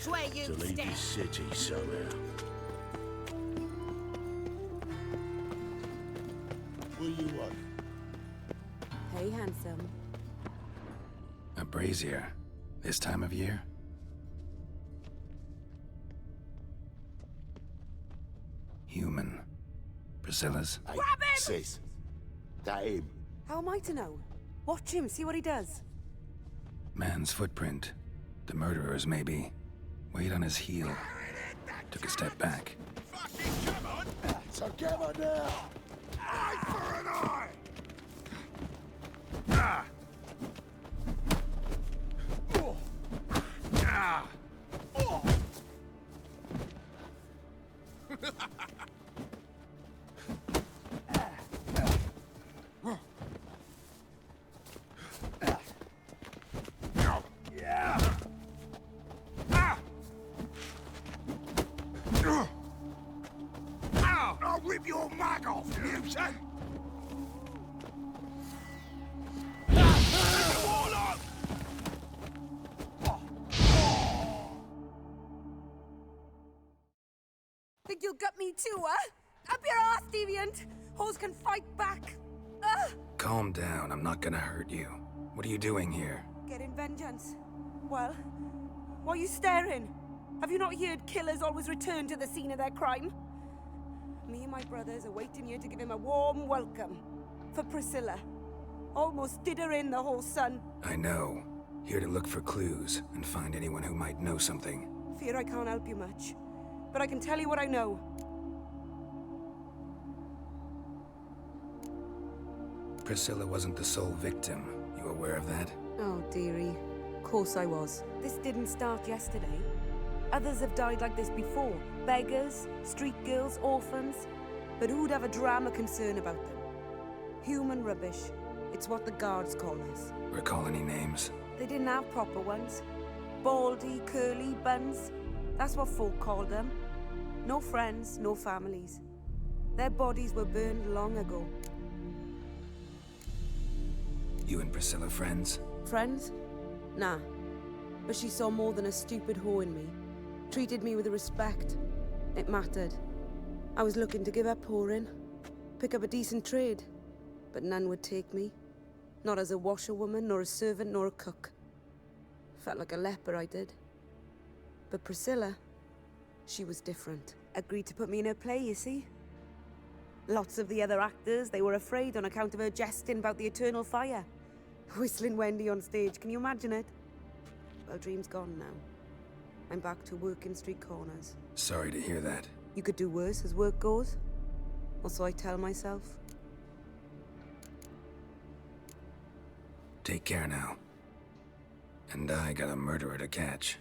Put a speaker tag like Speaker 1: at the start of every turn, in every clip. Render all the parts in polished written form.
Speaker 1: Watch where you
Speaker 2: to leave
Speaker 1: step.
Speaker 2: this city somehow. What do you want?
Speaker 3: Hey, handsome.
Speaker 4: A brazier. This time of year? Human. Priscilla's?
Speaker 2: Hey,
Speaker 1: Grab him!
Speaker 2: sis. That him.
Speaker 3: How am I to know? Watch him, see what he does.
Speaker 4: Man's footprint. The murderer's, maybe. Weight on his heel. Took a step back.
Speaker 2: Fucking come on! Together now! Eye for an eye! Ah! Oh! Ah! Oh! I'll rip your mag off, you say!
Speaker 3: Think you'll gut me too, huh? Up your ass, deviant! Hoes can fight back!
Speaker 4: Calm down, I'm not gonna hurt you. What are you doing here?
Speaker 3: Getting vengeance. Well, why are you staring? Have you not heard killers always return to the scene of their crime? Me and my brothers are waiting here to give him a warm welcome. For Priscilla. Almost did her in, the whole son.
Speaker 4: I know. Here to look for clues and find anyone who might know something.
Speaker 3: Fear I can't help you much. But I can tell you what I know.
Speaker 4: Priscilla wasn't the sole victim. You aware of that?
Speaker 3: Oh, dearie. Of course I was. This didn't start yesterday. Others have died like this before. Beggars, street girls, orphans. But who'd have a drama concern about them? Human rubbish. It's what the guards call us.
Speaker 4: Recall any names?
Speaker 3: They didn't have proper ones. Baldy, curly, buns. That's what folk called them. No friends, no families. Their bodies were burned long ago.
Speaker 4: You and Priscilla friends?
Speaker 3: Friends? Nah. But she saw more than a stupid whore in me. Treated me with respect. It mattered. I was looking to give up whoring. Pick up a decent trade. But none would take me. Not as a washerwoman, nor a servant, nor a cook. Felt like a leper, I did. But Priscilla, she was different. Agreed to put me in her play, you see? Lots of the other actors, they were afraid on account of her jesting about the eternal fire. Whistling Wendy on stage, can you imagine it? Well, dream's gone now. I'm back to working street corners.
Speaker 4: Sorry to hear that.
Speaker 3: You could do worse as work goes. Or so I tell myself.
Speaker 4: Take care now. And I got a murderer to catch.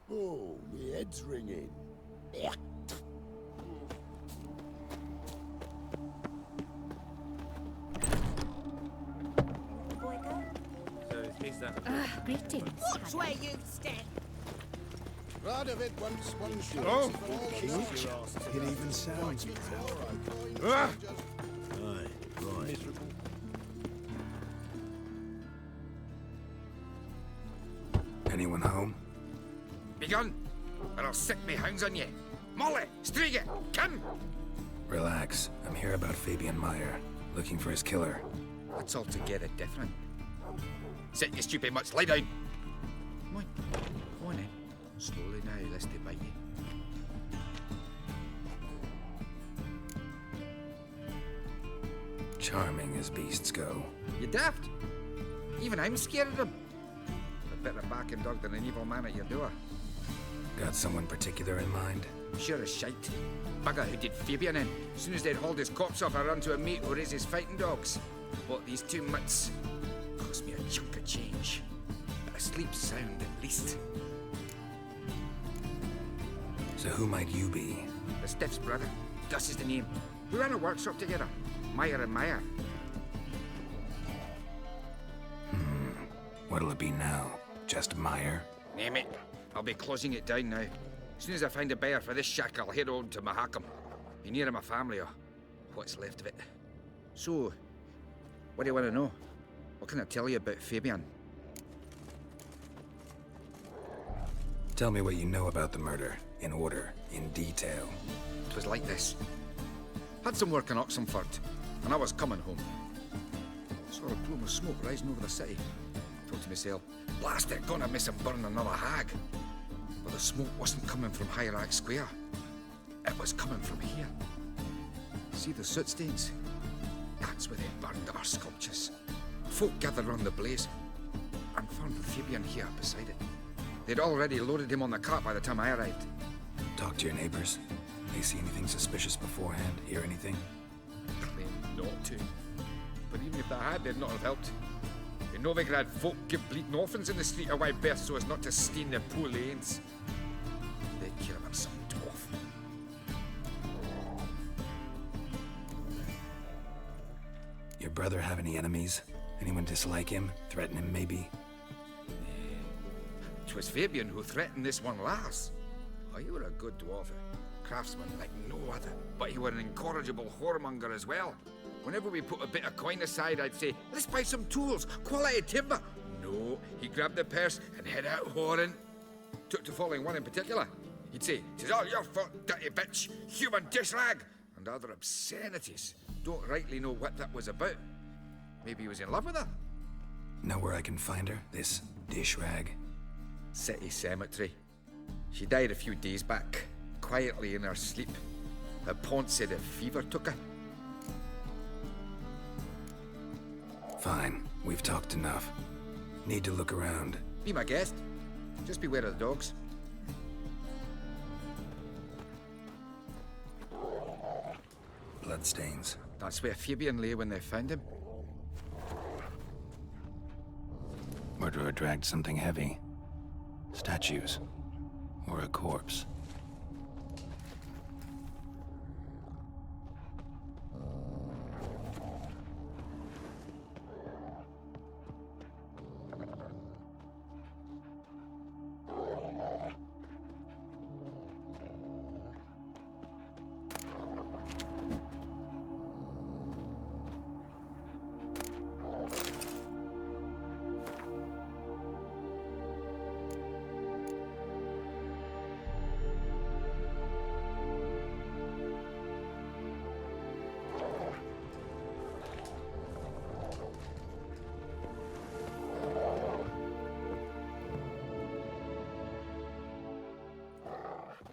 Speaker 2: Oh, my head's ringing.
Speaker 1: Greetings. Watch where you step.
Speaker 5: Right of it once, one shot.
Speaker 2: Oh,
Speaker 5: It even sounds proud.
Speaker 2: Aye, right.
Speaker 4: Anyone home?
Speaker 6: Begun, or I'll sick me hounds on you. Molly, Striga, come!
Speaker 4: Relax. I'm here about Fabian Meyer, looking for his killer.
Speaker 6: That's altogether different. Sit, you stupid mutts, lie down. Come on, go on then. Slowly now, lest they bite you.
Speaker 4: Charming as beasts go.
Speaker 6: You daft? Even I'm scared of them. A better barking dog than an evil man at your door.
Speaker 4: Got someone particular in mind?
Speaker 6: Sure as shite. Bugger who did Fabian in. As soon as they'd hauled his corpse off, I run to a mate who raised his fighting dogs. Bought these two mutts. Cost me a chunk of change. But I sleep sound at least.
Speaker 4: So who might you be?
Speaker 6: The Stiff's brother. Gus is the name. We ran a workshop together. Meyer and Meyer.
Speaker 4: What'll it be now? Just Meyer?
Speaker 6: Name it. I'll be closing it down now. As soon as I find a buyer for this shack, I'll head on to Mahakam. Be near my family or what's left of it. So, what do you want to know? What can I tell you about Fabian?
Speaker 4: Tell me what you know about the murder, in order, in detail.
Speaker 6: It was like this. Had some work in Oxenford, and I was coming home. Saw a plume of smoke rising over the city. Thought to myself, blast it, gonna miss him burn another hag. But the smoke wasn't coming from Hierarch Square. It was coming from here. See the soot stains? That's where they burned our sculptures. Folk gathered round the blaze, and found Fabian here beside it. They'd already loaded him on the cart by the time I arrived.
Speaker 4: Talk to your neighbors. They see anything suspicious beforehand? Hear anything?
Speaker 6: Claimed not to. But even if they had, they'd not have helped. In Novigrad, folk give bleeding orphans in the street a wide berth so as not to stain their poor lanes. They'd care about some dwarf.
Speaker 4: Your brother have any enemies? Anyone dislike him? Threaten him, maybe?
Speaker 6: 'Twas Fabian who threatened this one last. Oh, you were a good dwarf, craftsman like no other, but you were an incorrigible whoremonger as well. Whenever we put a bit of coin aside, I'd say, let's buy some tools, quality timber. No, he grabbed the purse and head out whoring. Took to following one in particular. He'd say, "'Tis all your fault, dirty bitch, human dish rag," and other obscenities. Don't rightly know what that was about. Maybe he was in love with her.
Speaker 4: Know where I can find her, this dish rag?
Speaker 6: City cemetery. She died a few days back, quietly in her sleep. Her pont said a fever took her.
Speaker 4: Fine, we've talked enough. Need to look around.
Speaker 6: Be my guest. Just beware of the dogs.
Speaker 4: Bloodstains.
Speaker 6: That's where Fabian lay when they found him.
Speaker 4: Murderer dragged something heavy. Statues. Or a corpse.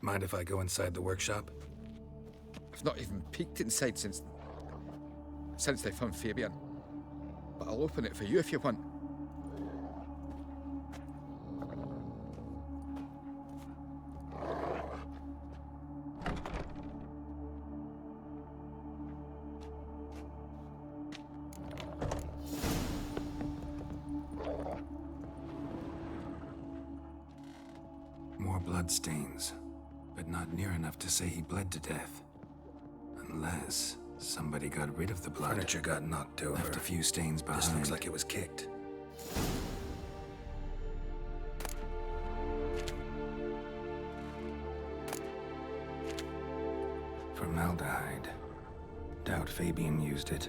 Speaker 4: Mind if I go inside the workshop?
Speaker 6: I've not even peeked inside since they found Fabian. But I'll open it for you if you want.
Speaker 4: More bloodstains. But not near enough to say he bled to death. Unless somebody got rid of the blood. Furniture got knocked over. Left a few stains behind. This looks like it was kicked. Formaldehyde. Doubt Fabian used it.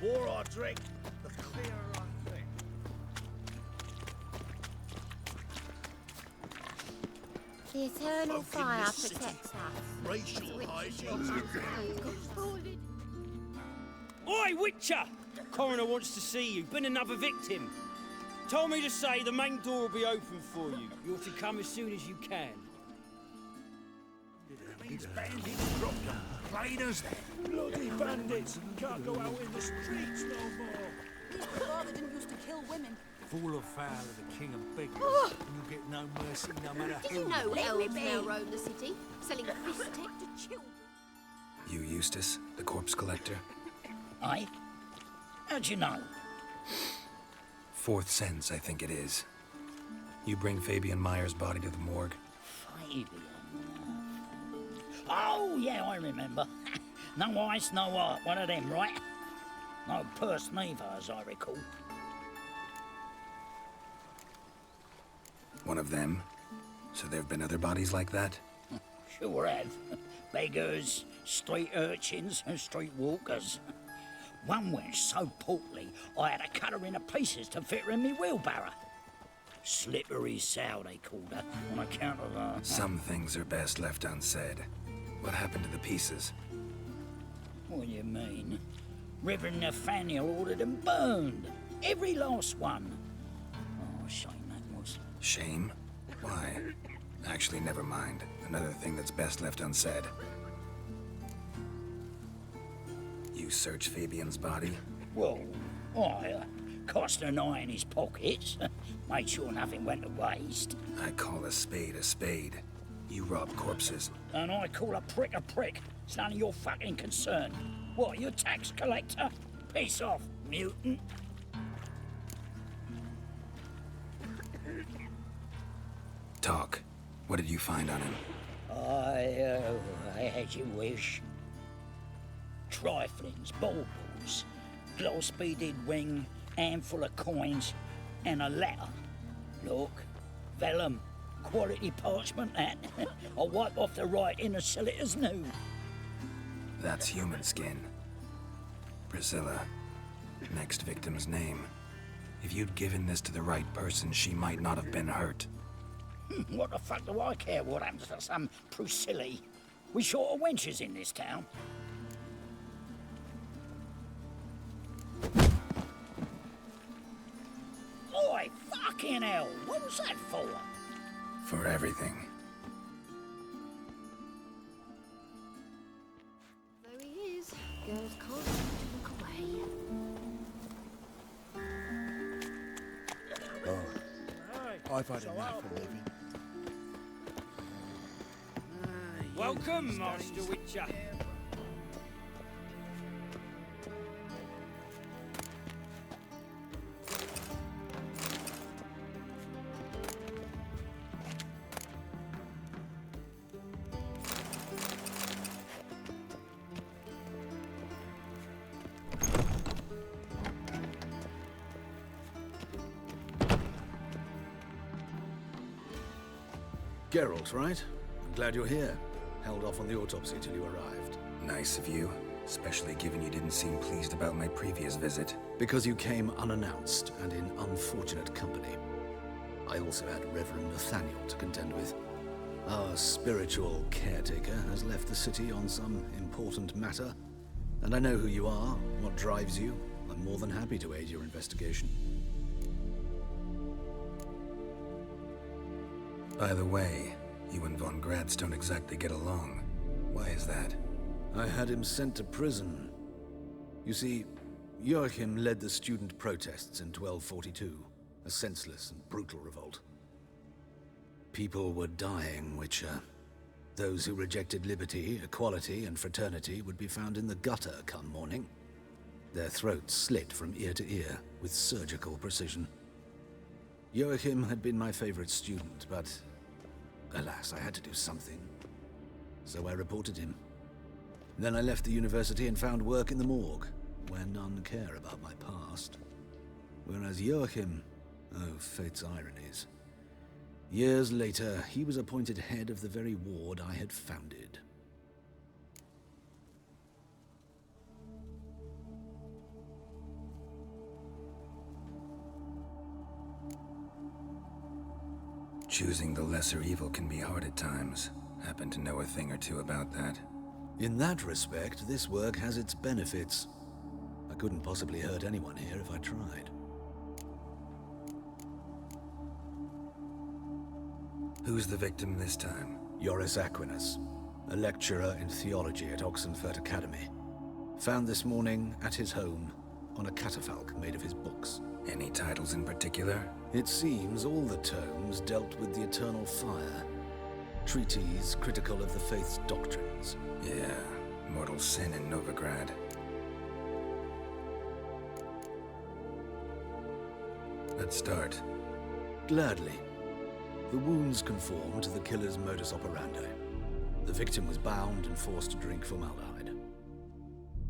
Speaker 2: The more I drink, the clearer I think.
Speaker 1: The eternal
Speaker 2: Folk in
Speaker 1: fire
Speaker 2: this city,
Speaker 1: protects us.
Speaker 2: racial hygiene.
Speaker 7: Oi, Witcher! Coroner wants to see you. Been another victim. Told me to say the main door will be open for you. You're to come as soon as you can.
Speaker 2: These bandits dropped them. Plainers then. Bloody bandits. Can't go out in the streets no more.
Speaker 8: Your father didn't used to kill women.
Speaker 9: Fall afoul of the king of beggars, and you get no mercy no matter
Speaker 1: Did
Speaker 9: who.
Speaker 1: you know
Speaker 8: Let me
Speaker 1: elves
Speaker 8: be.
Speaker 1: now roam the city, selling fish tech to children?
Speaker 4: You Eustace, the corpse collector?
Speaker 10: Aye? How'd you know?
Speaker 4: Fourth sense, I think it is. You bring Fabian Meyer's body to the morgue.
Speaker 10: Fabian. Oh, yeah, I remember. No ice, no art, one of them, right? No purse neither, as I recall.
Speaker 4: One of them? So there have been other bodies like that?
Speaker 10: Sure have. Beggars, street urchins, and street walkers. One went so portly, I had to cut her into pieces to fit her in me wheelbarrow. Slippery sow, they called her, on account of her.
Speaker 4: Some things are best left unsaid. What happened to the pieces?
Speaker 10: What do you mean? Reverend Nathaniel ordered them burned. Every last one. Oh, shame that was.
Speaker 4: Shame? Why? Actually, never mind. Another thing that's best left unsaid. You searched Fabian's body?
Speaker 10: Well, I cast an eye in his pockets. Made sure nothing went to waste.
Speaker 4: I call a spade a spade. You rob corpses.
Speaker 10: And I call a prick a prick. It's none of your fucking concern. What, you tax collector? Piss off, mutant.
Speaker 4: Talk. What did you find on him?
Speaker 10: I had your wish. Triflings, baubles, gloss-beaded ring, handful of coins, and a letter. Look, vellum, quality parchment that. I'll wipe off the writing and sell it as new.
Speaker 4: That's human skin. Priscilla. Next victim's name. If you'd given this to the right person, she might not have been hurt.
Speaker 10: What the fuck do I care what happens to some Priscilla? We short of wenches in this town. Oi, fucking hell! What was that for?
Speaker 4: For everything.
Speaker 1: There he is. Girls can't look away.
Speaker 5: Oh, I've had enough of living.
Speaker 7: Welcome, Master Witcher.
Speaker 11: Geralt, right? I'm glad you're here. Held off on the autopsy till you arrived.
Speaker 4: Nice of you, especially given you didn't seem pleased about my previous visit.
Speaker 11: Because you came unannounced and in unfortunate company. I also had Reverend Nathaniel to contend with. Our spiritual caretaker has left the city on some important matter, and I know who you are, what drives you. I'm more than happy to aid your investigation.
Speaker 4: By the way, you and Von Gratz don't exactly get along. Why is that?
Speaker 11: I had him sent to prison. You see, Joachim led the student protests in 1242, a senseless and brutal revolt. People were dying, Witcher. Those who rejected liberty, equality, and fraternity would be found in the gutter come morning. Their throats slit from ear to ear with surgical precision. Joachim had been my favorite student, but alas, I had to do something. So I reported him. Then I left the university and found work in the morgue, where none care about my past. Whereas Joachim, oh, fate's ironies. Years later, he was appointed head of the very ward I had founded.
Speaker 4: Choosing the lesser evil can be hard at times. Happen to know a thing or two about that.
Speaker 11: In that respect, this work has its benefits. I couldn't possibly hurt anyone here if I tried.
Speaker 4: Who's the victim this time?
Speaker 11: Joris Aquinas, a lecturer in theology at Oxenfurt Academy. Found this morning at his home on a catafalque made of his books.
Speaker 4: Any titles in particular?
Speaker 11: It seems all the tomes dealt with the eternal fire. Treatises critical of the faith's doctrines.
Speaker 4: Yeah, mortal sin in Novigrad. Let's start.
Speaker 11: Gladly. The wounds conform to the killer's modus operandi. The victim was bound and forced to drink formaldehyde.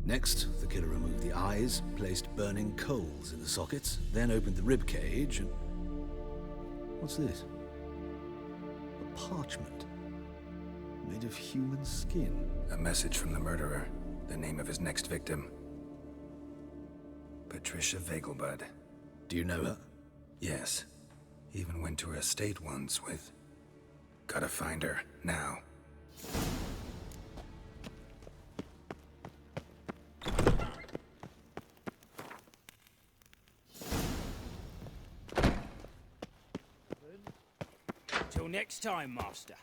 Speaker 11: Next, the killer removed the eyes, placed burning coals in the sockets, then opened the rib cage and... What's this? parchment. Made of human skin.
Speaker 4: A message from the murderer. The name of his next victim. Patricia Vegelbud.
Speaker 11: Do you know her?
Speaker 4: Yes. Even went to her estate once with... Gotta find her, now.
Speaker 7: Till next time, Master.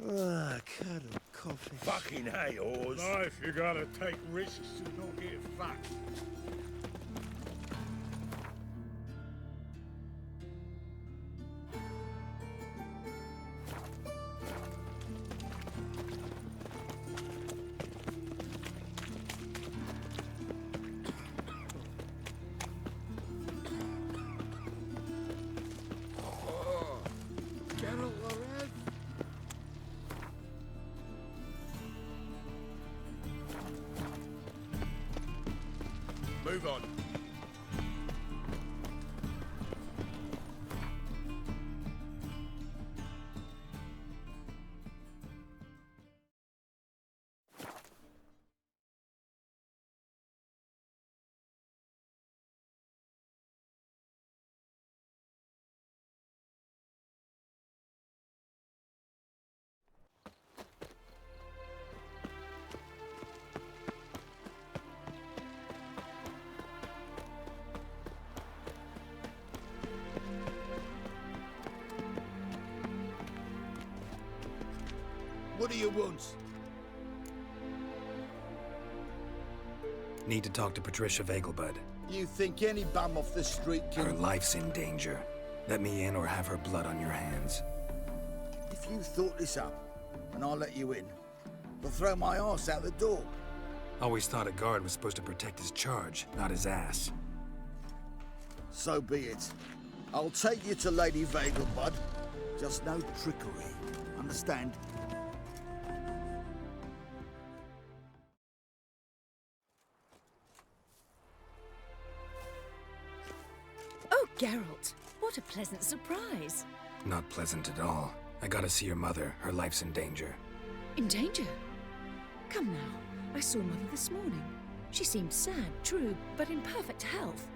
Speaker 5: Ah, cuddle coffee.
Speaker 2: Fucking hey, Oz.
Speaker 9: Life, you gotta take risks to not get fucked.
Speaker 2: Move on. What do you want?
Speaker 4: Need to talk to Patricia Vegelbud.
Speaker 5: You think any bum off the street
Speaker 4: Her
Speaker 5: can...
Speaker 4: life's in danger. Let me in or have her blood on your hands.
Speaker 5: If you thought this up, and I'll let you in, I'll throw my arse out the door.
Speaker 4: Always thought a guard was supposed to protect his charge, not his ass.
Speaker 5: So be it. I'll take you to Lady Vegelbud. Just no trickery. Understand?
Speaker 1: Oh, Geralt, what a pleasant surprise.
Speaker 4: Not pleasant at all. I gotta see your mother. Her life's in danger.
Speaker 1: In danger? Come now, I saw Mother this morning. She seemed sad, true, but in perfect health.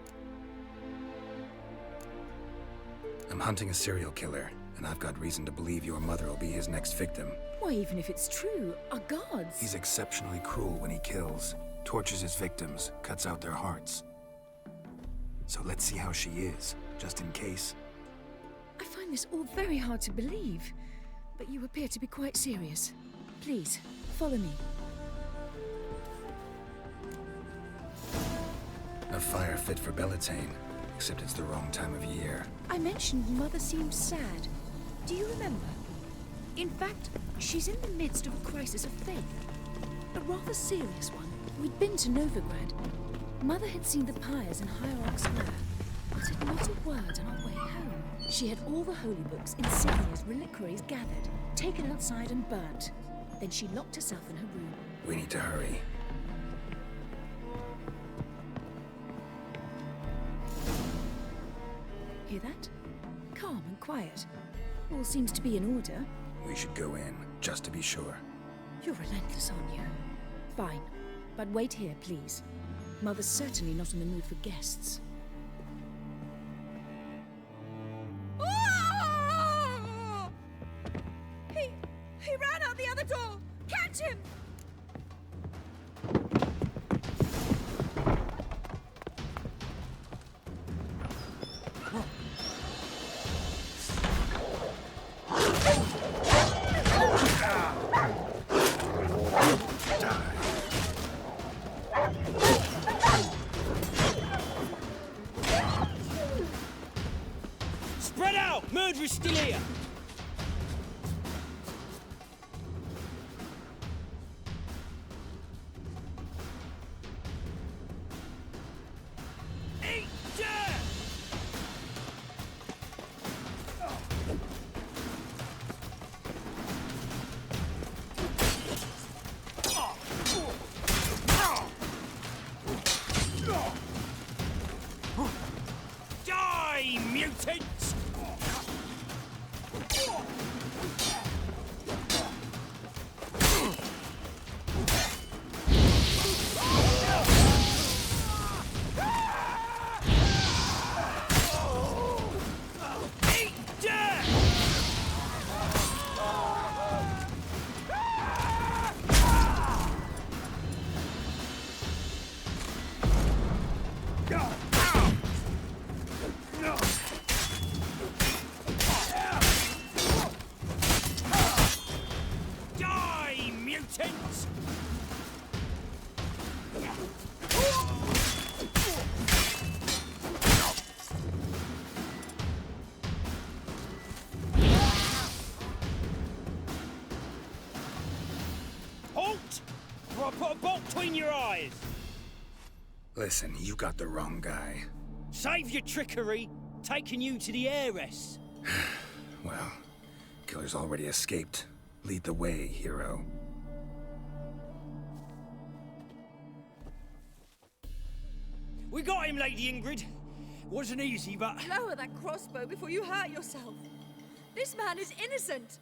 Speaker 4: I'm hunting a serial killer, and I've got reason to believe your mother will be his next victim.
Speaker 1: Why, even if it's true, our gods...
Speaker 4: He's exceptionally cruel when he kills, tortures his victims, cuts out their hearts. So let's see how she is, just in case.
Speaker 1: I find this all very hard to believe, but you appear to be quite serious. Please, follow me.
Speaker 4: A fire fit for Bellatane, except it's the wrong time of year.
Speaker 1: I mentioned Mother seemed sad. Do you remember? In fact, she's in the midst of a crisis of faith. A rather serious one. We'd been to Novigrad. Mother had seen the pyres in Hierarch Square, uttered not a word on our way home. She had all the holy books, insignias, reliquaries gathered, taken outside and burnt. Then she locked herself in her room.
Speaker 4: We need to hurry.
Speaker 1: Hear that? Calm and quiet. All seems to be in order.
Speaker 4: We should go in, just to be sure.
Speaker 1: You're relentless, aren't you? Fine. But wait here, please. Mother's certainly not in the mood for guests.
Speaker 8: He ran out the other door! Catch him!
Speaker 7: Spread out! Murderer's still here! tents! Halt! Or I'll put a bolt between your eyes!
Speaker 4: Listen, you got the wrong guy.
Speaker 7: Save your trickery, taking you to the heiress.
Speaker 4: Well, killer's already escaped. Lead the way, hero.
Speaker 7: We got him, Lady Ingrid. Wasn't easy, but...
Speaker 8: Lower that crossbow before you hurt yourself. This man is innocent.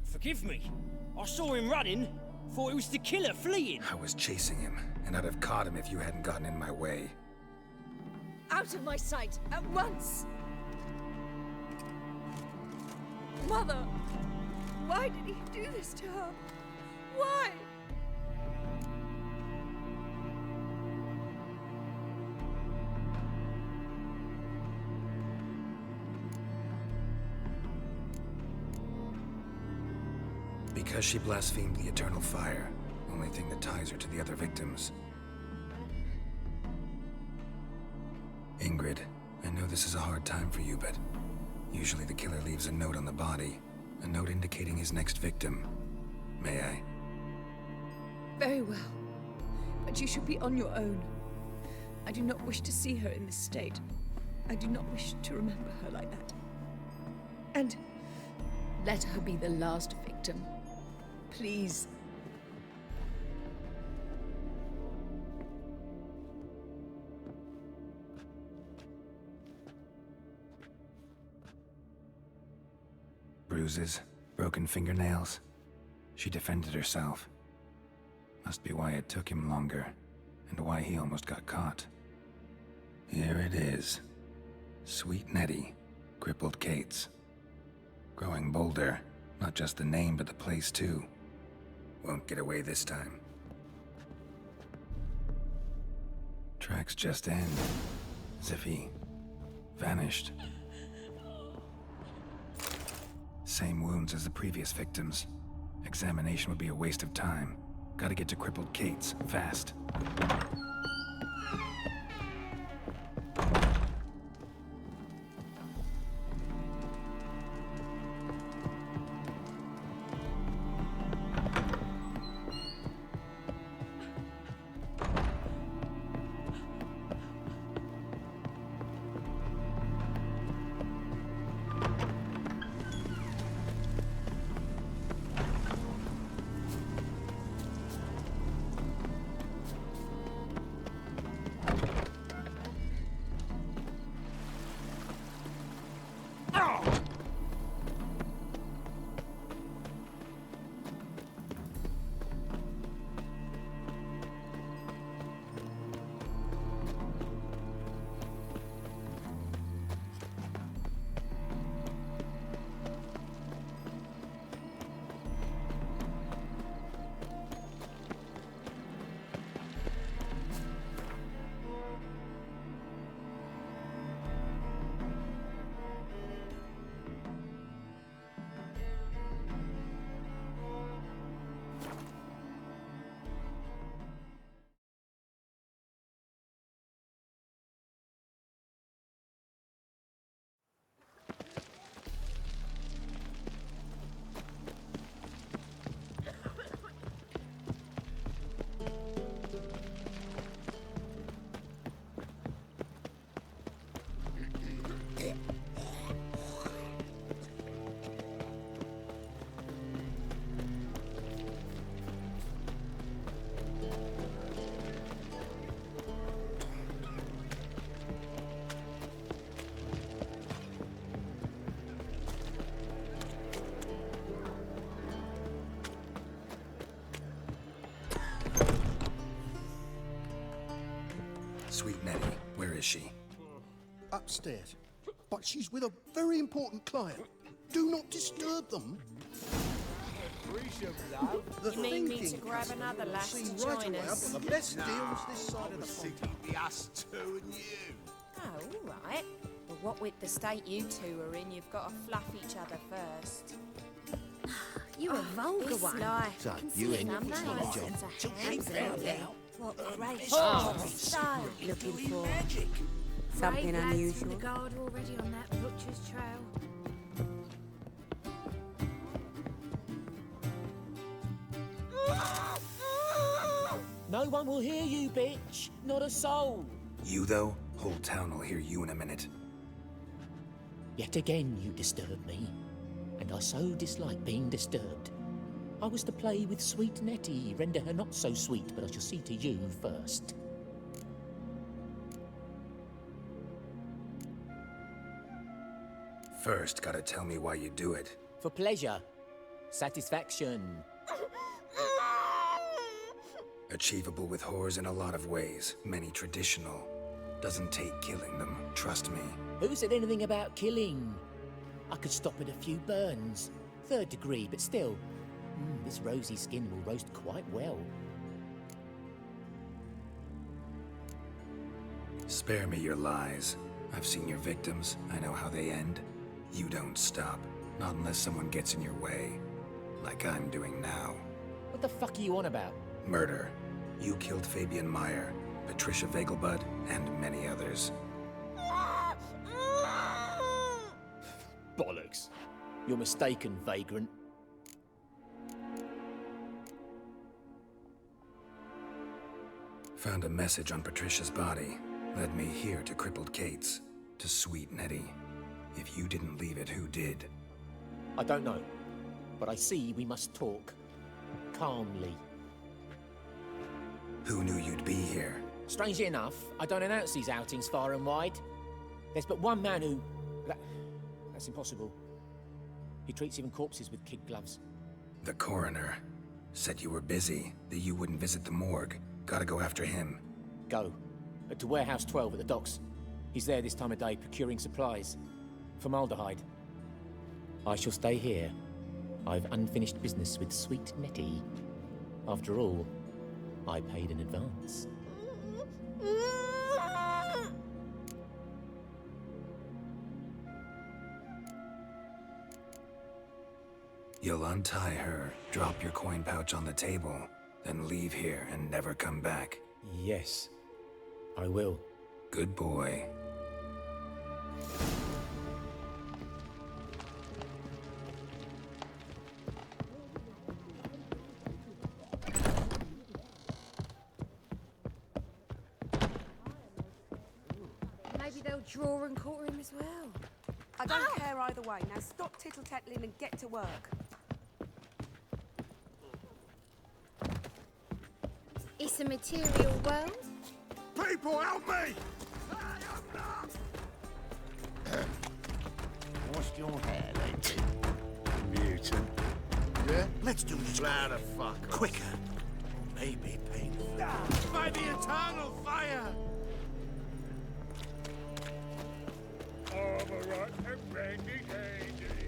Speaker 7: Forgive me. I saw him running. Thought it was the killer fleeing.
Speaker 4: I was chasing him, and I'd have caught him if you hadn't gotten in my way.
Speaker 8: Out of my sight, at once! Mother! Why did he do this to her? Why?
Speaker 4: Because she blasphemed the eternal fire, only thing that ties her to the other victims. Ingrid, I know this is a hard time for you, but usually the killer leaves a note on the body, a note indicating his next victim. May I?
Speaker 1: Very well. But you should be on your own. I do not wish to see her in this state. I do not wish to remember her like that. And let her be the last victim. Please.
Speaker 4: Bruises, broken fingernails. She defended herself. Must be why it took him longer, and why he almost got caught. Here it is. Sweet Nettie, crippled Kate's. Growing bolder, not just the name but the place too. Won't get away this time. Tracks just end, as if he vanished. Same wounds as the previous victims. Examination would be a waste of time. Gotta get to crippled Kate's, fast. Sweet Nettie, where is she?
Speaker 12: Upstairs. But she's with a very important client. Do not disturb them. The
Speaker 13: You mean me to
Speaker 12: thinking
Speaker 13: grab
Speaker 12: customer
Speaker 13: another
Speaker 12: will
Speaker 13: lass
Speaker 12: see
Speaker 13: to
Speaker 12: right
Speaker 13: join
Speaker 12: away
Speaker 13: us?
Speaker 12: I've got the best deals this side of the pond.
Speaker 2: The us two and you.
Speaker 13: Oh, all right. But what with the state you two are in, you've got to fluff each other first. You a vulgar one.
Speaker 5: So,
Speaker 13: Can
Speaker 5: you
Speaker 13: see
Speaker 5: ain't
Speaker 13: some
Speaker 5: looking for
Speaker 13: names
Speaker 5: a job.
Speaker 13: and some hands What great
Speaker 3: style looking for? Something unusual.
Speaker 1: The guard already on that butcher's trail.
Speaker 14: No one will hear you, bitch. Not a soul.
Speaker 4: You, though? Whole town will hear you in a minute.
Speaker 14: Yet again you disturb me, and I so dislike being disturbed. I was to play with sweet Nettie, render her not so sweet, but I shall see to you first.
Speaker 4: First, gotta tell me why you do it.
Speaker 14: For pleasure. Satisfaction.
Speaker 4: Achievable with whores in a lot of ways, many traditional. Doesn't take killing them, trust me.
Speaker 14: Who said anything about killing? I could stop at a few burns. 3rd degree, but still. This rosy skin will roast quite well.
Speaker 4: Spare me your lies. I've seen your victims, I know how they end. You don't stop, not unless someone gets in your way. Like I'm doing now.
Speaker 14: What the fuck are you on about?
Speaker 4: Murder. You killed Fabian Meyer, Patricia Vegelbud, and many others.
Speaker 14: Bollocks. You're mistaken, vagrant.
Speaker 4: Found a message on Patricia's body. Led me here to crippled Kate's. To sweet Nettie. If you didn't leave it, who did?
Speaker 14: I don't know. But I see we must talk. Calmly.
Speaker 4: Who knew you'd be here?
Speaker 14: Strangely enough, I don't announce these outings far and wide. There's but one man who... That's impossible. He treats even corpses with kid gloves.
Speaker 4: The coroner. Said you were busy, that you wouldn't visit the morgue. Gotta go after him.
Speaker 14: Go. But to Warehouse 12 at the docks. He's there this time of day procuring supplies. Formaldehyde. I shall stay here. I've unfinished business with sweet Nettie. After all, I paid in advance.
Speaker 4: You'll untie her, drop your coin pouch on the table, then leave here and never come back.
Speaker 14: Yes, I will.
Speaker 4: Good boy.
Speaker 8: Maybe they'll draw and quarter him as well.
Speaker 3: I don't care either way. Now stop tittle-tattling and get to work.
Speaker 8: It's a material world.
Speaker 2: People, help me!
Speaker 5: Washed your hair lately? Mutant. Yeah? Let's do this louder, fuck. Quicker. Maybe painful.
Speaker 2: By the eternal fire! Overrun and bending handy.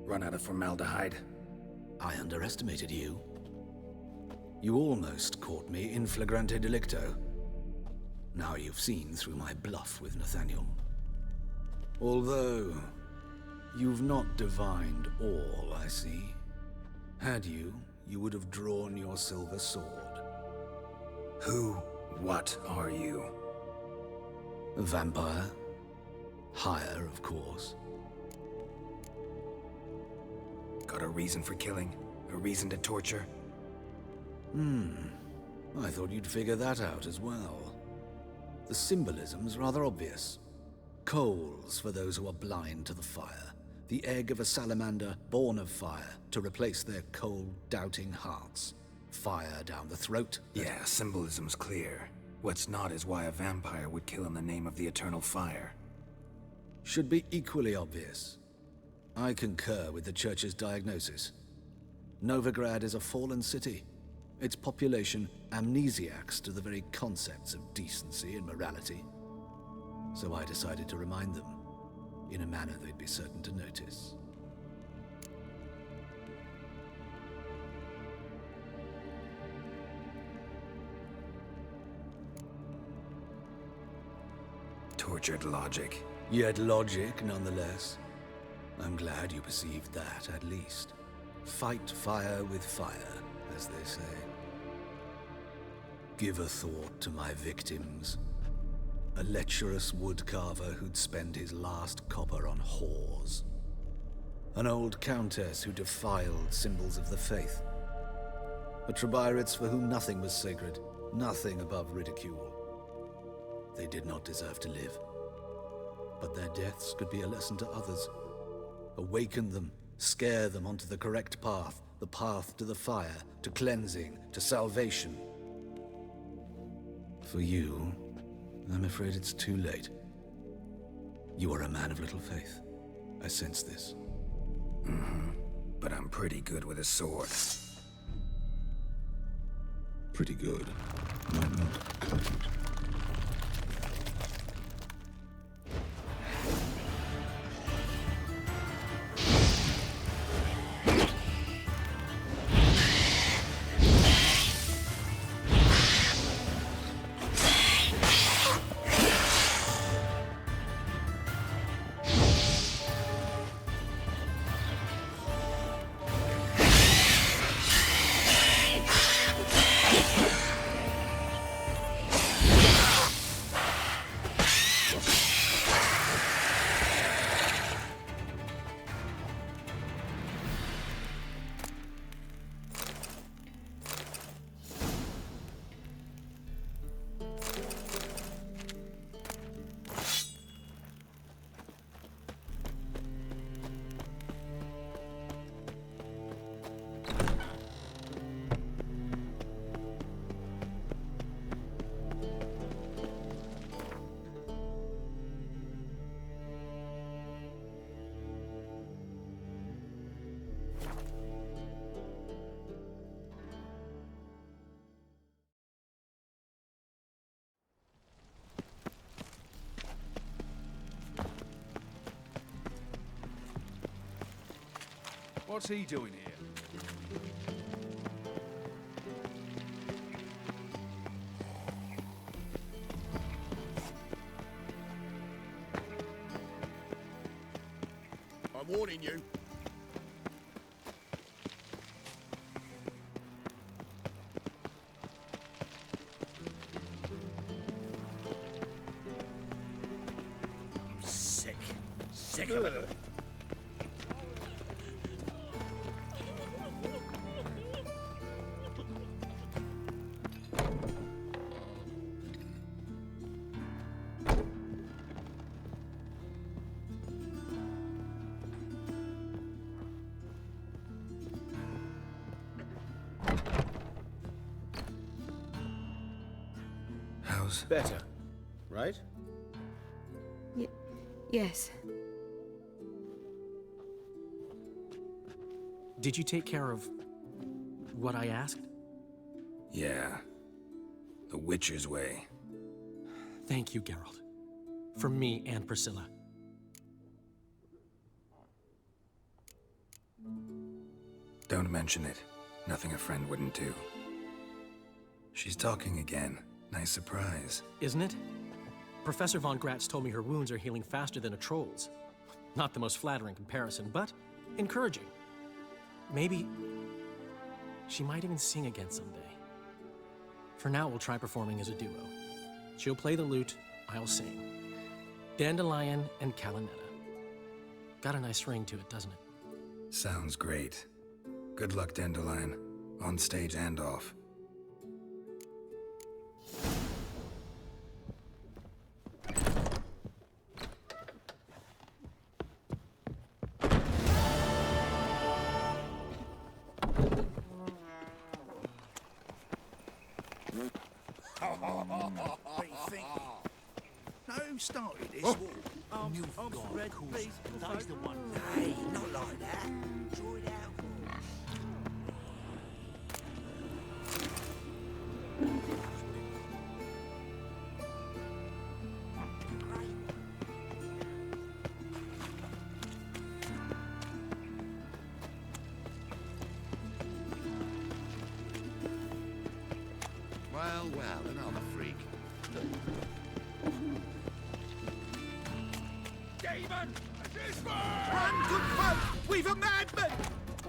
Speaker 4: Run out of formaldehyde.
Speaker 11: I underestimated you. You almost caught me in flagrante delicto. Now you've seen through my bluff with Nathaniel. Although, you've not divined all, I see. Had you, you would have drawn your silver sword.
Speaker 4: Who, what are you?
Speaker 11: A vampire. Higher, of course.
Speaker 4: Got a reason for killing? A reason to torture?
Speaker 11: I thought you'd figure that out as well. The symbolism's rather obvious. Coals for those who are blind to the fire. The egg of a salamander born of fire to replace their cold, doubting hearts. Fire down the throat.
Speaker 4: Yeah, symbolism's clear. What's not is why a vampire would kill in the name of the Eternal Fire.
Speaker 11: Should be equally obvious. I concur with the Church's diagnosis. Novigrad is a fallen city. Its population amnesiacs to the very concepts of decency and morality. So I decided to remind them, in a manner they'd be certain to notice.
Speaker 4: Tortured logic.
Speaker 11: Yet logic, nonetheless. I'm glad you perceived that, at least. Fight fire with fire, as they say. Give a thought to my victims. A lecherous woodcarver who'd spend his last copper on whores. An old countess who defiled symbols of the faith. A Trebirates for whom nothing was sacred, nothing above ridicule. They did not deserve to live. But their deaths could be a lesson to others. Awaken them, scare them onto the correct path, the path to the fire, to cleansing, to salvation. For you, I'm afraid it's too late. You are a man of little faith. I sense this.
Speaker 4: But I'm pretty good with a sword.
Speaker 11: Pretty good. Might not cut it.
Speaker 2: What's he doing here?
Speaker 5: I'm warning you.
Speaker 2: I'm sick. Sick of it.
Speaker 4: How's
Speaker 15: better, right?
Speaker 3: Yes.
Speaker 16: Did you take care of what I asked?
Speaker 4: Yeah. The Witcher's way.
Speaker 16: Thank you, Geralt. For me and Priscilla.
Speaker 4: Don't mention it. Nothing a friend wouldn't do. She's talking again. Nice surprise.
Speaker 16: Isn't it? Professor von Gratz told me her wounds are healing faster than a troll's. Not the most flattering comparison, but encouraging. Maybe she might even sing again someday. For now, we'll try performing as a duo. She'll play the lute, I'll sing. Dandelion and Calinetta. Got a nice ring to it, doesn't it?
Speaker 4: Sounds great. Good luck, Dandelion. On stage and off.
Speaker 2: started this
Speaker 9: Oh.
Speaker 2: war?
Speaker 9: You've got
Speaker 2: Red,
Speaker 9: course.
Speaker 2: please.
Speaker 9: That's the one.
Speaker 2: Hey, not like that. Draw it out.
Speaker 5: Well, another freak.
Speaker 2: Demon! This way! Run, good folk! We've a madman!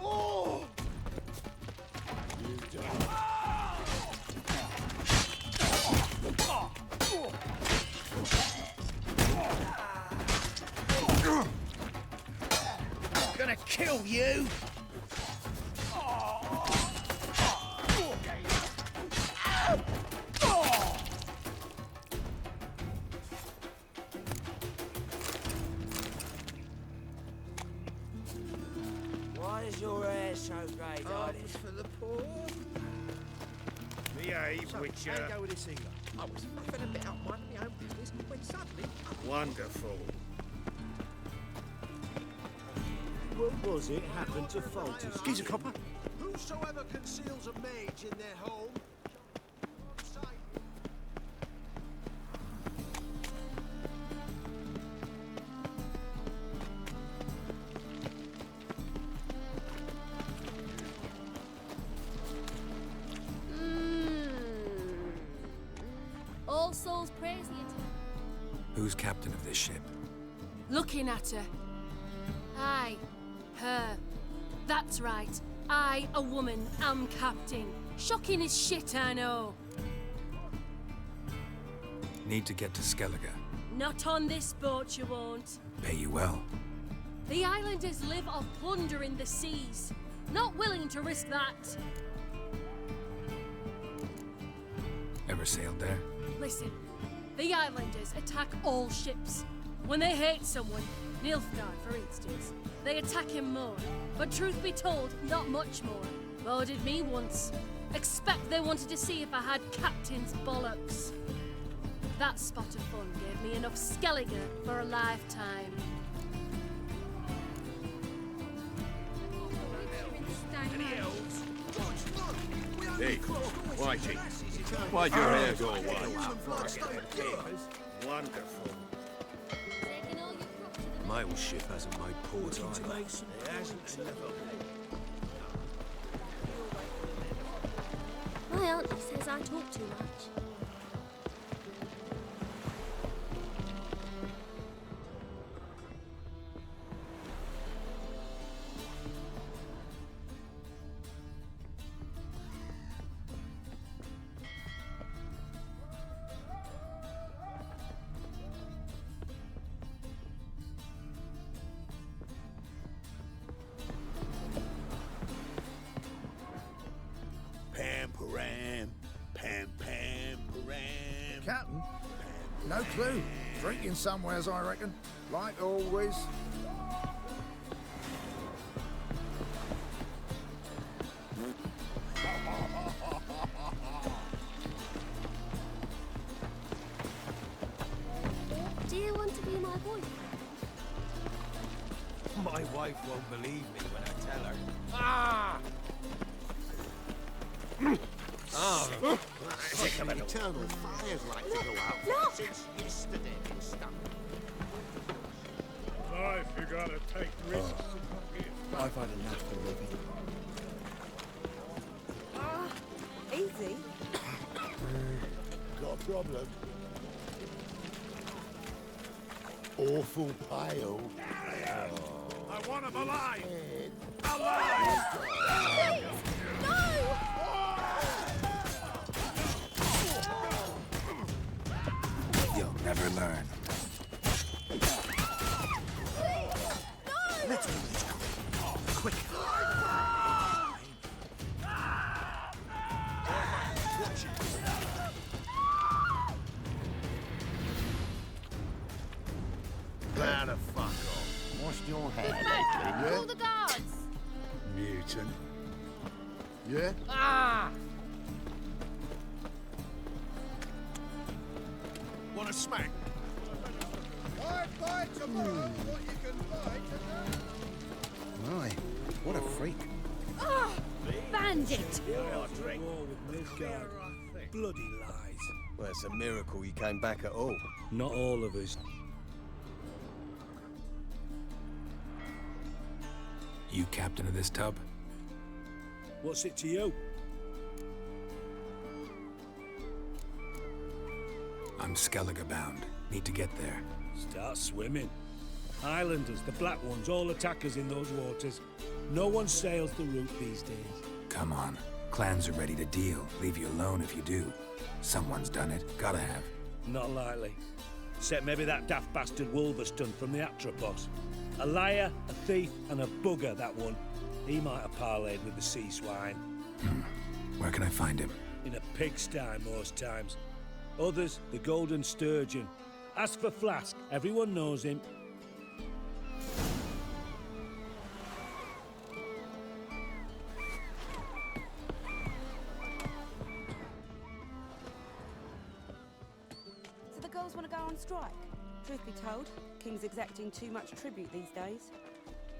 Speaker 2: Oh!
Speaker 5: Gonna kill you!
Speaker 7: Why is your hair so grey, darling?
Speaker 2: Arms for the poor.
Speaker 5: Behave, Witcher.
Speaker 2: How go with this healer?
Speaker 5: I was faffing a bit out minding my own business when suddenly... Wonderful.
Speaker 9: What was it happened to Folters?
Speaker 2: He's a copper.
Speaker 12: Whosoever conceals a mage in their home.
Speaker 15: All souls praise the eternal.
Speaker 4: Who's captain of this ship?
Speaker 15: Looking at her. Aye, her. That's right. I, a woman, am captain. Shocking as shit, I know.
Speaker 4: Need to get to Skellig.
Speaker 15: Not on this boat, you won't.
Speaker 4: Pay you well.
Speaker 15: The islanders live off plunder in the seas. Not willing to risk that.
Speaker 4: Ever sailed there?
Speaker 15: Listen, the islanders attack all ships. When they hate someone, Nilfgaard for instance, they attack him more. But truth be told, not much more. Boarded me once. Expect they wanted to see if I had captain's bollocks. That spot of fun gave me enough Skellig for a lifetime.
Speaker 5: Hey, Whitey. Why'd your hair go white? Wonderful.
Speaker 9: Mail ship hasn't made port either.
Speaker 2: It hasn't never.
Speaker 15: My auntie says I talk too much.
Speaker 2: Pam-pam-pam-pam.
Speaker 17: Captain? No clue. Drinking somewheres, I reckon. Like always.
Speaker 15: Do you want to be my boyfriend?
Speaker 9: My wife won't believe me when I tell her.
Speaker 5: Ah!
Speaker 9: Oh.
Speaker 5: Think of an eternal fire's like to go out since yesterday in stuff.
Speaker 2: Life, you gotta take risks.
Speaker 12: I've had enough of living.
Speaker 3: Easy.
Speaker 5: Got a problem. Awful pale.
Speaker 2: I want him alive!
Speaker 15: Please! No!
Speaker 4: You'll never learn.
Speaker 2: Let's do this quick. Watch it.
Speaker 5: Now the fuck off. Wash your
Speaker 15: Big
Speaker 5: head.
Speaker 15: mate, call the guards!
Speaker 5: Mutant. Yeah?
Speaker 15: Ah!
Speaker 2: Want a smack?
Speaker 17: Buy tomorrow what you can buy today.
Speaker 5: My, what a freak.
Speaker 15: Oh, bandit!
Speaker 2: War with Midgard. Bloody lies.
Speaker 18: Well, it's a miracle you came back at all.
Speaker 2: Not all of us.
Speaker 4: You captain of this tub?
Speaker 2: What's it to you?
Speaker 4: I'm Skellig bound. Need to get there.
Speaker 2: Start swimming. Islanders, the black ones, all attackers in those waters. No one sails the route these days.
Speaker 4: Come on. Clans are ready to deal. Leave you alone if you do. Someone's done it. Gotta have.
Speaker 2: Not likely. Except maybe that daft bastard Wolverstone from the Atropos. A liar, a thief, and a bugger, that one. He might have parlayed with the sea swine.
Speaker 4: Where can I find him?
Speaker 2: In a pigsty most times. Others, the Golden Sturgeon. Ask for Flask. Everyone knows him.
Speaker 3: So the girls want to go on strike? Truth be told, King's exacting too much tribute these days.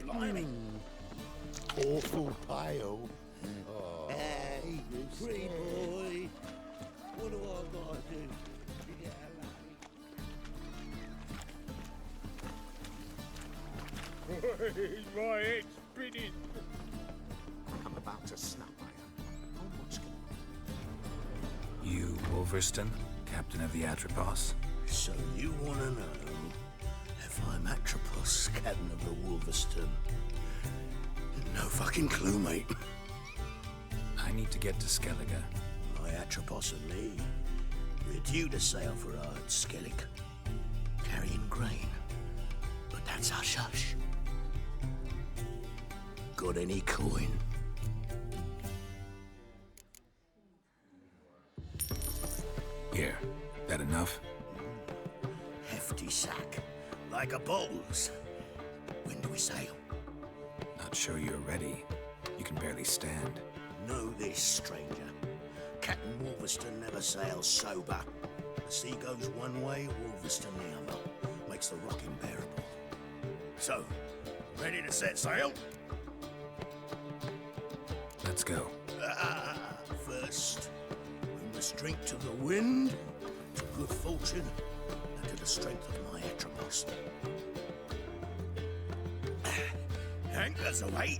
Speaker 5: Blimey. Awful pale. Hey, you
Speaker 2: Pretty boy. What do I gotta do to get alive? My head's spinning.
Speaker 5: I'm about to snap I am. Oh, what's going
Speaker 4: You, Wolverstone, captain of the Atropos?
Speaker 5: So you want to know if I'm Atropos, captain of the Wolverstone? No fucking clue, mate.
Speaker 4: I need to get to Skellig.
Speaker 5: My Atropos and me, we're due to sail for Ard Skellig, carrying grain. But that's hush-hush. Got any coin?
Speaker 4: Here. That enough?
Speaker 5: Hefty sack, like a bowls. When do we sail?
Speaker 4: Not sure you're ready. You can barely stand.
Speaker 5: Know this, stranger. Captain Wolverstone never sails sober. The sea goes one way, Wolverstone the other. Makes the rock unbearable. So, ready to set sail?
Speaker 4: Let's go.
Speaker 5: First, we must drink to the wind, to good fortune, and to the strength of my Atropos. Anchors away.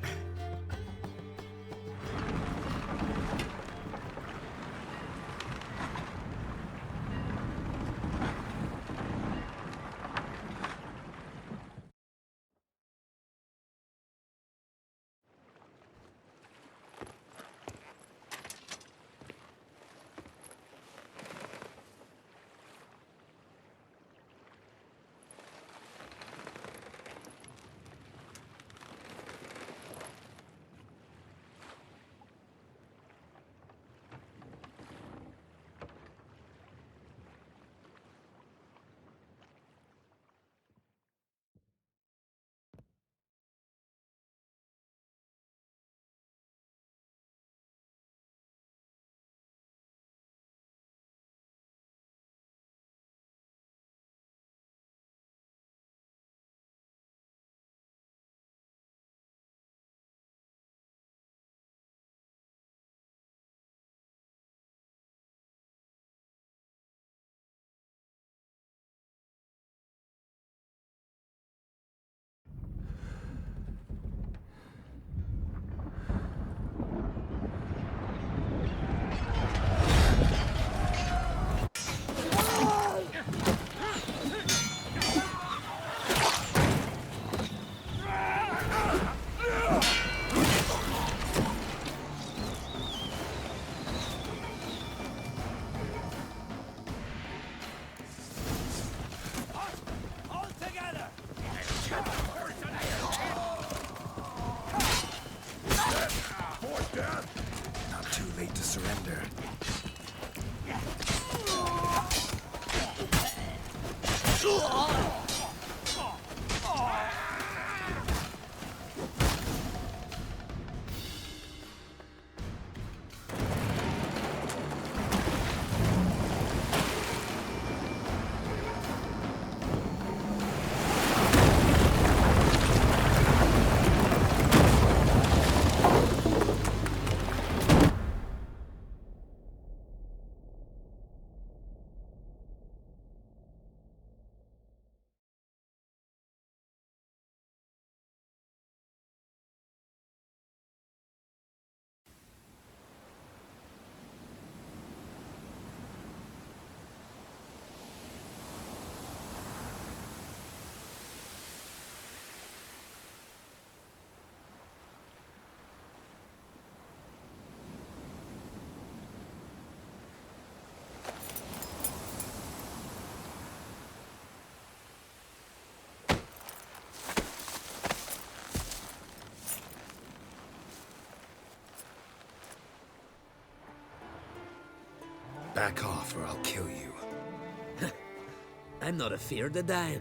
Speaker 4: Not too late to surrender. Back off or I'll kill you.
Speaker 19: I'm not afeard of dying.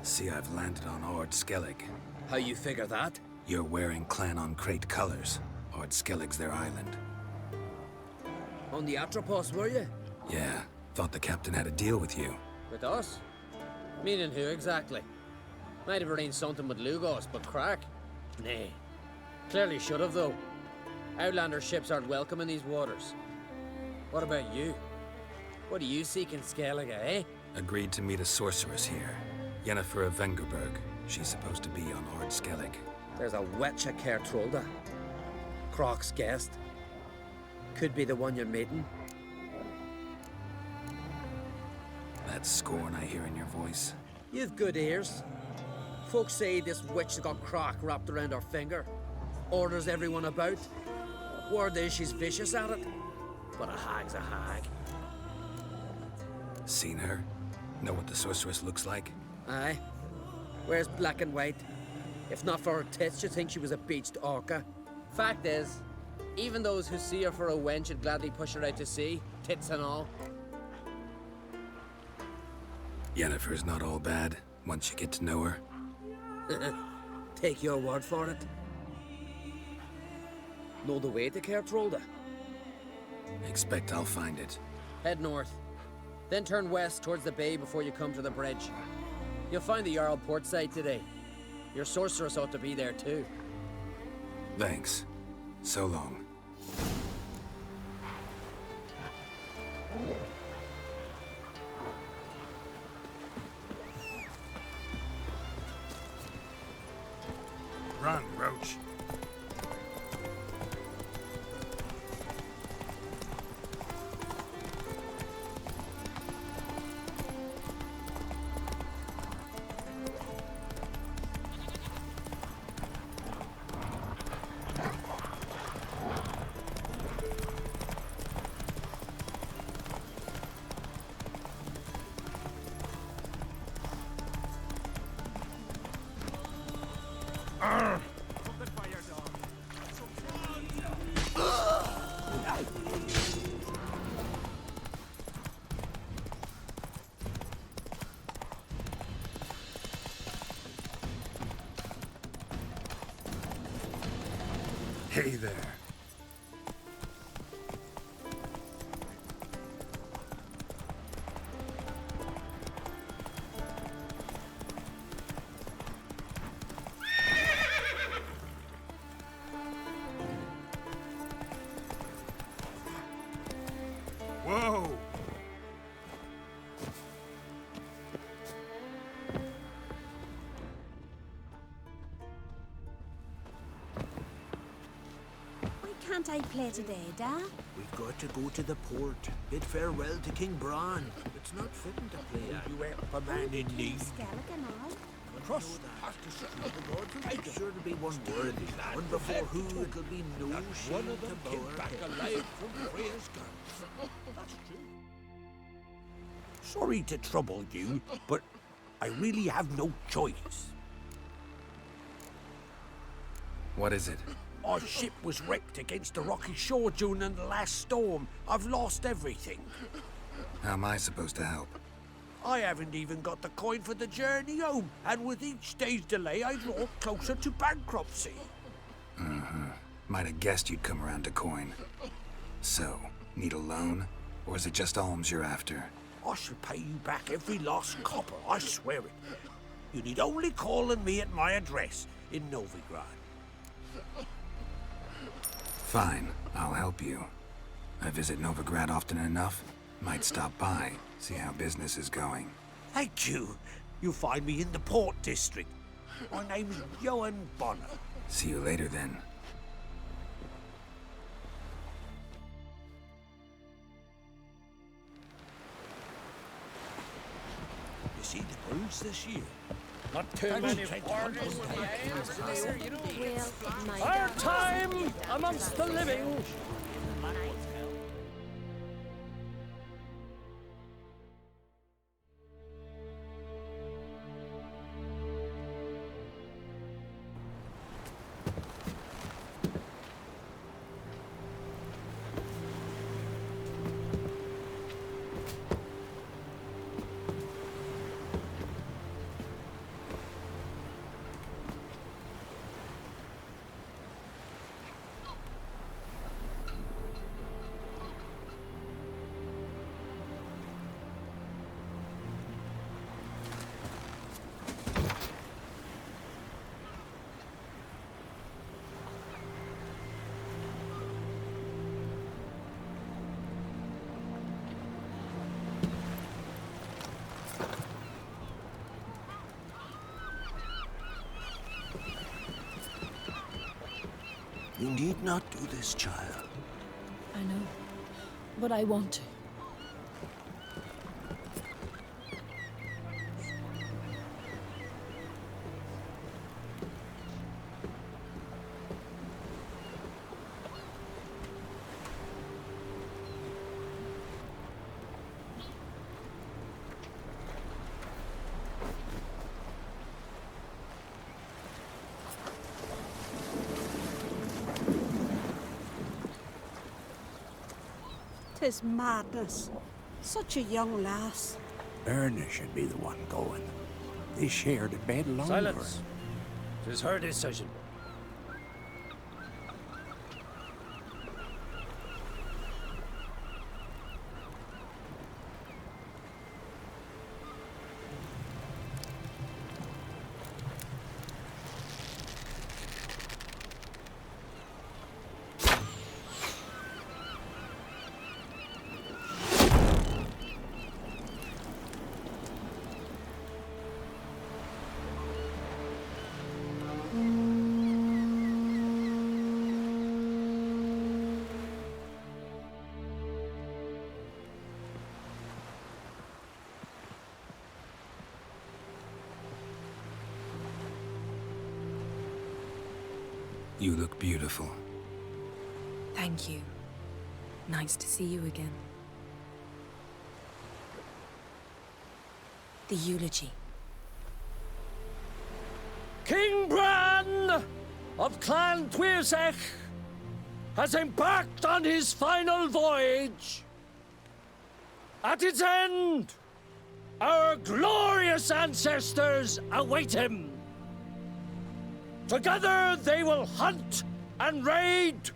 Speaker 4: See, I've landed on Ard Skellig.
Speaker 19: How you figure that?
Speaker 4: You're wearing Clan on Crate colors. Ard Skellig's their island.
Speaker 19: On the Atropos, were you?
Speaker 4: Yeah, thought the captain had a deal with you.
Speaker 19: With us? Meaning who exactly? Might have arranged something with Lugos, but crack? Nay. Clearly should have, though. Outlander ships aren't welcome in these waters. What about you? What do you seek in Skellig, eh?
Speaker 4: Agreed to meet a sorceress here. Yennefer of Vengerberg. She's supposed to be on Ard Skellig.
Speaker 19: There's a wetcha Kertrolda. Croc's guest. Could be the one you're meeting.
Speaker 4: That scorn I hear in your voice.
Speaker 19: You've good ears. Folks say this witch has got Croc wrapped around her finger. Orders everyone about. Word is she's vicious at it. But a hag's a hag.
Speaker 4: Seen her? Know what the sorceress looks like?
Speaker 19: Aye. Wears black and white. If not for her tits, you'd think she was a beached orca. Fact is, even those who see her for a wench would gladly push her out to sea, tits and all.
Speaker 4: Yennefer's not all bad, once you get to know her.
Speaker 19: Take your word for it. Know the way to Kertrolda?
Speaker 4: Expect I'll find it.
Speaker 19: Head north. Then turn west towards the bay before you come to the bridge. You'll find the Jarl portside today. Your sorceress ought to be there too.
Speaker 4: Thanks. So long.
Speaker 17: Run, Roach.
Speaker 4: Hey there.
Speaker 17: Whoa!
Speaker 13: Can't I play today, Dad?
Speaker 9: We've got to go to the port. Bid farewell to King Bran. It's not fitting to play at. You help a man in need.
Speaker 13: Skellig and all.
Speaker 9: Trust has to settle the gods. Make sure to be one worthy. One before who it'll be no shame to bow back alive from Freya's guns. That's true. Sorry to trouble you, but I really have no choice.
Speaker 4: What is it?
Speaker 9: Our ship was wrecked against the rocky shore during the last storm. I've lost everything.
Speaker 4: How am I supposed to help?
Speaker 9: I haven't even got the coin for the journey home, and with each day's delay, I draw closer to bankruptcy.
Speaker 4: Might have guessed you'd come around to coin. So, need a loan? Or is it just alms you're after?
Speaker 9: I shall pay you back every last copper, I swear it. You need only call on me at my address in Novigrad.
Speaker 4: Fine, I'll help you. I visit Novigrad often enough. Might stop by, see how business is going.
Speaker 9: Thank you. You'll find me in the Port District. My name's Johan Bonner.
Speaker 4: See you later then.
Speaker 9: You see the birds this year?
Speaker 7: Not too many parties.
Speaker 13: Our
Speaker 7: time amongst the living.
Speaker 5: You need not do this, child.
Speaker 1: I know, but I want to.
Speaker 13: Tis madness. Such a young lass.
Speaker 5: Erna should be the one going. They shared a bed longer.
Speaker 7: Silence. 'Tis her decision.
Speaker 4: You look beautiful.
Speaker 20: Thank you. Nice to see you again. The eulogy.
Speaker 21: King Bran of Clan Tuirsech has embarked on his final voyage. At its end, our glorious ancestors await him. Together they will hunt and raid.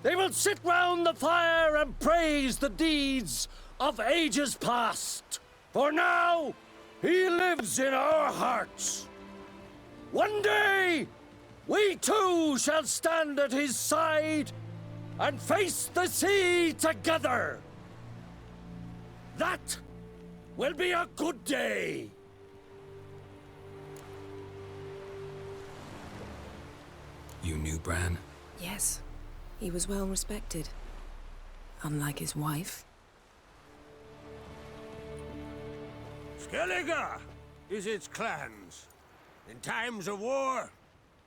Speaker 21: They will sit round the fire and praise the deeds of ages past. For now, he lives in our hearts. One day, we too shall stand at his side and face the sea together. That will be a good day.
Speaker 4: You knew Bran?
Speaker 20: Yes. He was well respected. Unlike his wife.
Speaker 5: Skellig is its clans. In times of war,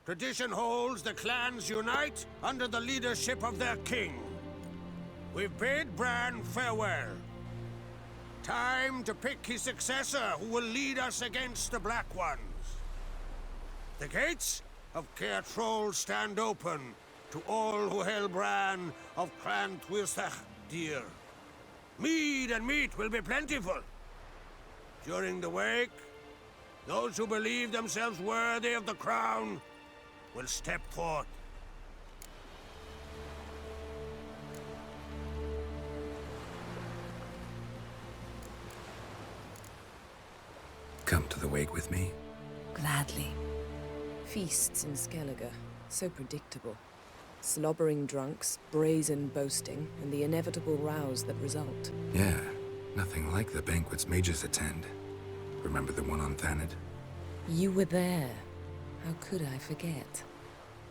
Speaker 5: tradition holds the clans unite under the leadership of their king. We've bid Bran farewell. Time to pick his successor who will lead us against the Black Ones. The gates of Caer Troll stand open to all who held Bran of Clan Tuirsech dear. Mead and meat will be plentiful. During the wake, those who believe themselves worthy of the crown will step forth.
Speaker 4: Come to the wake with me?
Speaker 20: Gladly. Feasts in Skellig, so predictable. Slobbering drunks, brazen boasting, and the inevitable rows that result.
Speaker 4: Yeah, nothing like the banquets mages attend. Remember the one on Thanedd?
Speaker 20: You were there. How could I forget?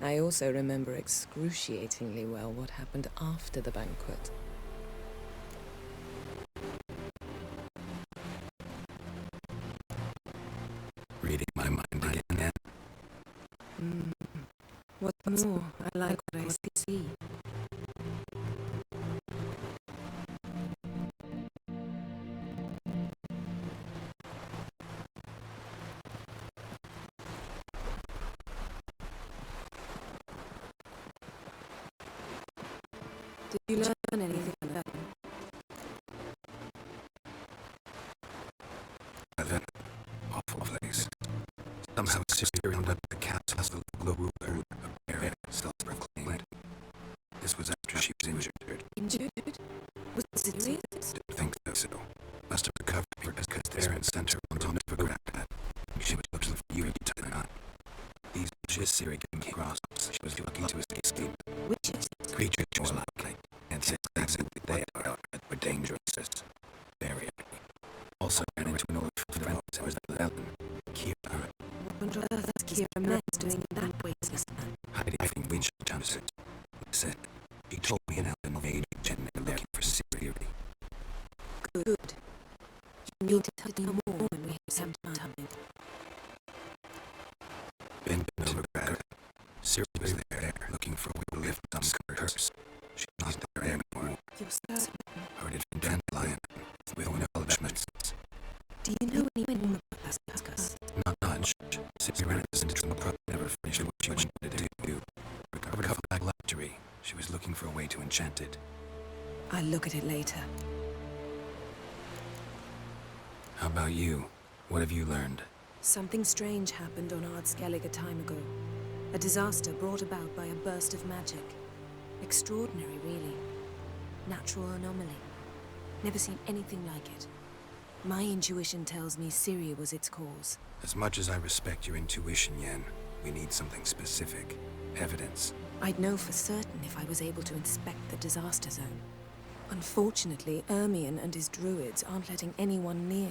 Speaker 20: I also remember excruciatingly well what happened after the banquet.
Speaker 4: Reading my mind again.
Speaker 20: What's more, I like what I see. Did you learn anything about him?
Speaker 4: That awful place. Somehow Ciri rounded up the castle as the local ruler, a bear self-proclaimed. This was after she was injured.
Speaker 20: Injured? Was it serious?
Speaker 4: Didn't think so. Must have recovered because the parents sent her on top of a grab. She was looking for you to the knot. These witches Ciri came across. She was lucky to escape.
Speaker 20: Witches?
Speaker 4: Creatures more likely. And since exactly they are dangerous. Very. Also ran into an old friend that was the Ellen. Kira.
Speaker 20: What on earth is Kira Man's doing in that way, sister?
Speaker 4: Hiding from winch jumps
Speaker 20: Tell me more when we have some time.
Speaker 4: Been to Novigrad. Ciri was there, looking for a way to lift some curse. She's not there anymore.
Speaker 20: You're certain?
Speaker 4: Heard it from Dandelion, with no embellishments.
Speaker 20: Do you know anyone more about Pascas?
Speaker 4: Not much. Ciri ran us into trouble, never finished what she wanted to do. Recovered a black luxury. She was looking for a way to enchant it.
Speaker 20: I'll look at it later.
Speaker 4: How about you? What have you learned?
Speaker 20: Something strange happened on Ard Skellig a time ago. A disaster brought about by a burst of magic. Extraordinary, really. Natural anomaly. Never seen anything like it. My intuition tells me Ciri was its cause.
Speaker 4: As much as I respect your intuition, Yen, we need something specific. Evidence.
Speaker 20: I'd know for certain if I was able to inspect the disaster zone. Unfortunately, Ermion and his druids aren't letting anyone near.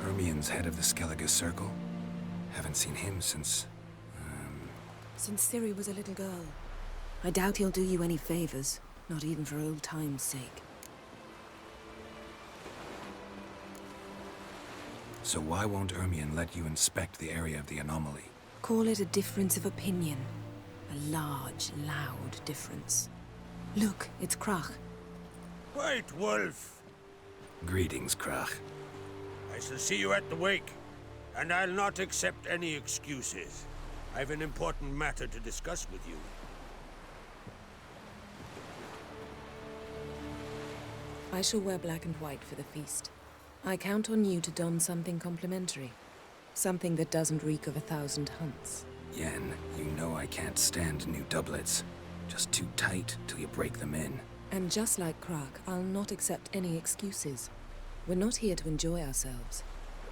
Speaker 4: Ermion's head of the Skellige Circle? Haven't seen him since...
Speaker 20: Since Ciri was a little girl. I doubt he'll do you any favors, not even for old time's sake.
Speaker 4: So why won't Ermion let you inspect the area of the anomaly?
Speaker 20: Call it a difference of opinion. A large, loud difference. Look, it's Krach.
Speaker 9: White Wolf!
Speaker 4: Greetings, Krach.
Speaker 9: I shall see you at the wake, and I'll not accept any excuses. I've an important matter to discuss with you.
Speaker 20: I shall wear black and white for the feast. I count on you to don something complimentary. Something that doesn't reek of 1,000 hunts.
Speaker 4: Yen, you know I can't stand new doublets. Just too tight till you break them in.
Speaker 20: And just like Krach, I'll not accept any excuses. We're not here to enjoy ourselves.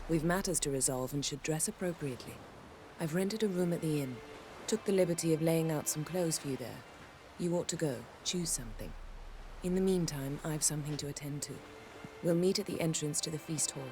Speaker 20: We've matters to resolve and should dress appropriately. I've rented a room at the inn. Took the liberty of laying out some clothes for you there. You ought to go. Choose something. In the meantime, I've something to attend to. We'll meet at the entrance to the feast hall.